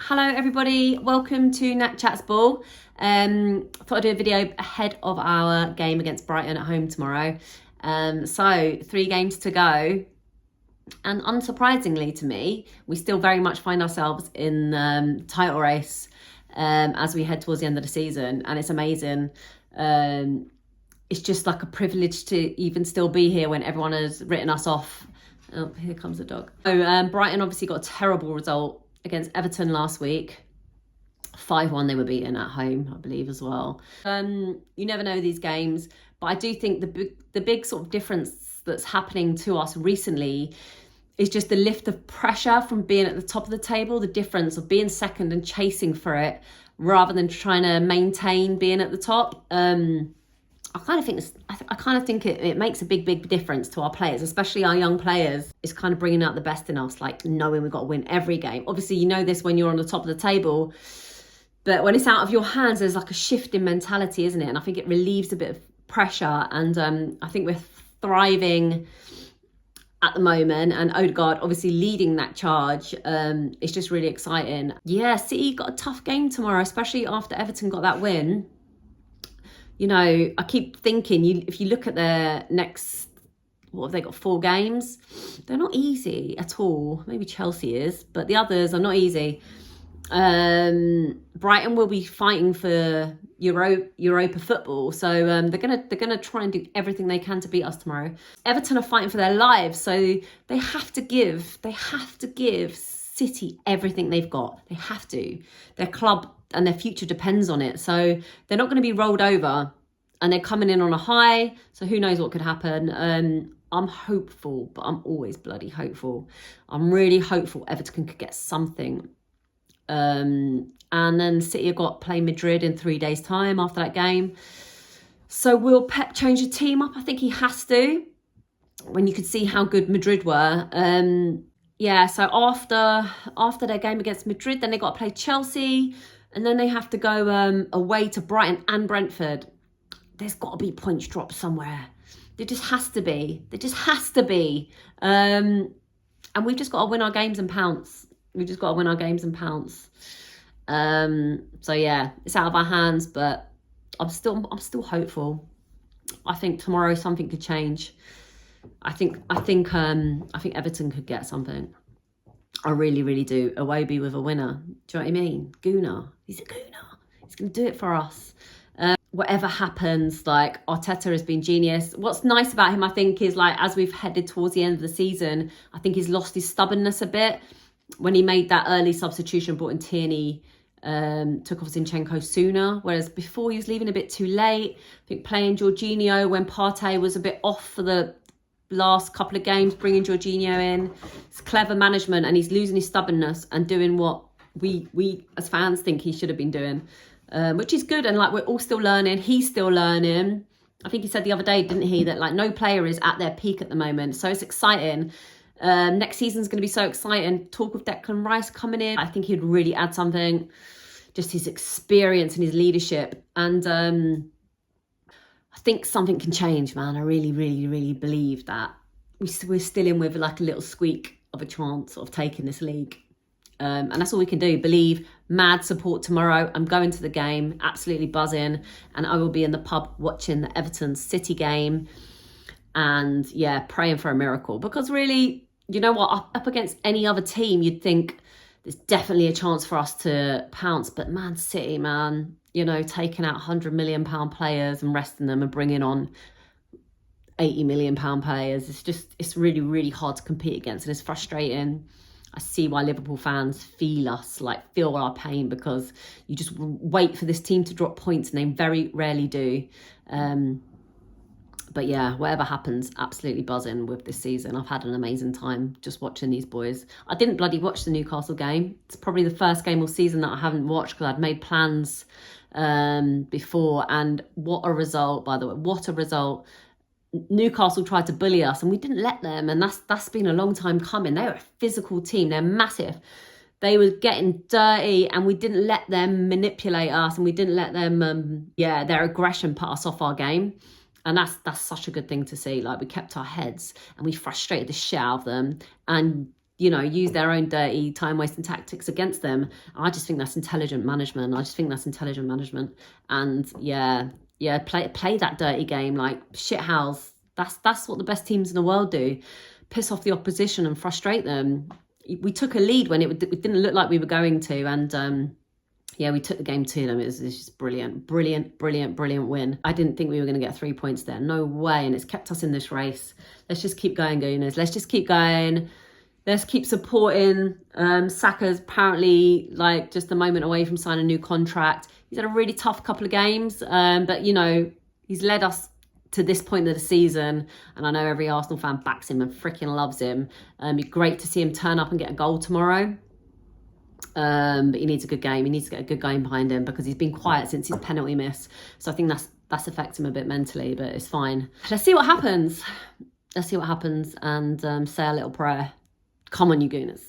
Hello everybody, welcome to NatChatsBall. Thought I'd do a video ahead of our game against Brighton at home tomorrow. So 3 games to go, and unsurprisingly to me, we still very much find ourselves in title race as we head towards the end of the season, and it's amazing. It's just like a privilege to even still be here when everyone has written us off. Oh, here comes the dog. So Brighton obviously got a terrible result against Everton last week. 5-1 they were beaten at home, I believe, as well. You never know these games, but I do think the big sort of difference that's happening to us recently is just the lift of pressure from being at the top of the table, the difference of being second and chasing for it rather than trying to maintain being at the top. I kind of think it makes a big difference to our players, especially our young players. It's kind of bringing out the best in us, like knowing we've got to win every game. Obviously, you know this when you're on the top of the table, but when it's out of your hands, there's like a shift in mentality, isn't it? And I think it relieves a bit of pressure. And I think we're thriving at the moment. And Odegaard obviously leading that charge. It's just really exciting. Yeah, City got a tough game tomorrow, especially after Everton got that win. You know, I keep thinking, if you look at their next, what have they got, 4 games? They're not easy at all. Maybe Chelsea is, but the others are not easy. Brighton will be fighting for Europa football, so they're gonna try and do everything they can to beat us tomorrow. Everton are fighting for their lives, so they have to give City everything they've got. They have to. Their club and their future depends on it. So they're not going to be rolled over, and they're coming in on a high. So who knows what could happen. I'm hopeful, but I'm always bloody hopeful. I'm really hopeful Everton could get something. And then City have got play Madrid in 3 days' time after that game. So will Pep change the team up? I think he has to, when you could see how good Madrid were. Yeah, so after their game against Madrid, then they got to play Chelsea, and then they have to go away to Brighton and Brentford. There's got to be points dropped somewhere. There just has to be. There just has to be. And we've just got to win our games and pounce. We've just got to win our games and pounce. So yeah, it's out of our hands, but I'm still hopeful. I think tomorrow something could change. I think Everton could get something. I really do. Iwobi with a winner. Do you know what I mean? Gooner. He's a gooner. He's going to do it for us. Whatever happens, like, Arteta has been genius. What's nice about him, I think, is like, as we've headed towards the end of the season, I think he's lost his stubbornness a bit. When he made that early substitution, brought in Tierney, took off Zinchenko sooner, whereas before he was leaving a bit too late. I think playing Jorginho when Partey was a bit off for the last couple of games, bringing Jorginho in. It's clever management, and he's losing his stubbornness and doing what we as fans think he should have been doing, which is good. And like, we're all still learning. He's still learning. I think he said the other day, didn't he, that like no player is at their peak at the moment. So it's exciting. Next season's going to be so exciting. Talk of Declan Rice coming in. I think he'd really add something. Just his experience and his leadership. And I think something can change, man. I really believe that we're still in with like a little squeak of a chance of taking this league. And that's all we can do. Believe. Mad support tomorrow. I'm going to the game, absolutely buzzing. And I will be in the pub watching the Everton City game. And yeah, praying for a miracle. Because really, you know what? Up against any other team, you'd think there's definitely a chance for us to pounce. But Man City, man, you know, taking out £100 million players and resting them and bringing on £80 million players. It's really hard to compete against, and it's frustrating. I see why Liverpool fans feel our pain, because you just wait for this team to drop points and they very rarely do. But yeah, whatever happens, absolutely buzzing with this season. I've had an amazing time just watching these boys. I didn't bloody watch the Newcastle game. It's probably the first game all season that I haven't watched, because I'd made plans before. And what a result, by the way. What a result. Newcastle tried to bully us and we didn't let them. And that's been a long time coming. They're a physical team. They're massive. They were getting dirty and we didn't let them manipulate us, and we didn't let them, their aggression put us off our game. And that's such a good thing to see. Like, we kept our heads and we frustrated the shit out of them. And you know, use their own dirty time wasting tactics against them. I just think that's intelligent management. And play that dirty game, like shithouse. That's what the best teams in the world do. Piss off the opposition and frustrate them. We took a lead when it didn't look like we were going to, and we took the game to them. It was just brilliant win. I didn't think we were going to get 3 points there. No way. And it's kept us in this race. Let's just keep going, Gooners. Let's just keep going. Let's keep supporting. Saka's apparently like just a moment away from signing a new contract. He's had a really tough couple of games, but you know, he's led us to this point of the season, and I know every Arsenal fan backs him and freaking loves him. It'd be great to see him turn up and get a goal tomorrow. But he needs a good game. He needs to get a good game behind him because he's been quiet since his penalty miss. So I think that's affected him a bit mentally, but it's fine. Let's see what happens. And say a little prayer. Come on, you Gooners.